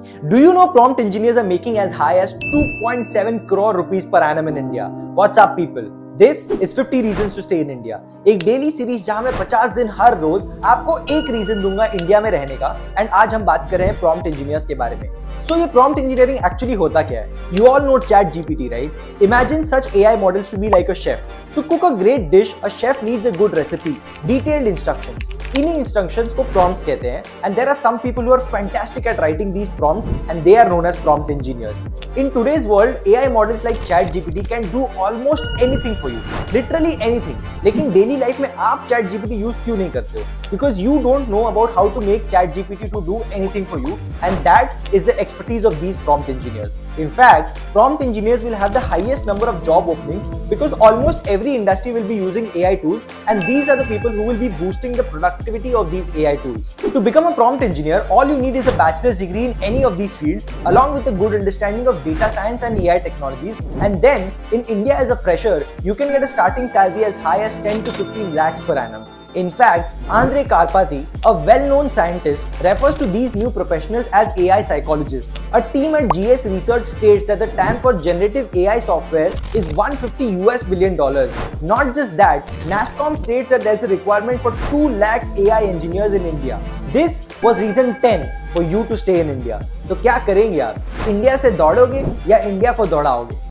Do you know prompt engineers are making as high as 2.7 crore rupees per annum in India? What's up, people? This is 50 reasons to stay in India. एक daily series जहां मैं 50 दिन हर रोज आपको एक reason दूंगा India में रहने का। एंड आज हम बात कर रहे हैं प्रॉम्प्ट इंजीनियर्स के बारे में। सो ये प्रॉम्प्ट इंजीनियरिंग एक्चुअली होता क्या है? You all know chat GPT, right? Imagine such AI models to be like a chef. To cook a great dish, a chef needs a good recipe, detailed instructions. इन्हीं instructions को prompts कहते हैं, and there are some people who are fantastic at writing these prompts, and they are known as prompt engineers. In today's world, AI models like ChatGPT can do almost anything for you, literally anything. लेकिन daily life में आप ChatGPT use क्यों नहीं करते हो? Because you don't know about how to make ChatGPT to do anything for you, and that is the expertise of these prompt engineers. In fact, prompt engineers will have the highest number of job openings because almost every industry will be using AI tools, and these are the people who will be boosting the productivity of these AI tools. To become a prompt engineer, all you need is a bachelor's degree in any of these fields along with a good understanding of data science and AI technologies, and then in India as a fresher, you can get a starting salary as high as 10 to 15 lakhs per annum. In fact, Andre Karpathy, a well-known scientist, refers to these new professionals as AI psychologists. A team at GS Research states that the TAM for generative AI software is $150 billion. Not just that, NASSCOM states that there's a requirement for 2 lakh AI engineers in India. This was reason 10 for you to stay in India. तो क्या करेंगे यार? India से दौड़ोगे या India को दौड़ाओगे?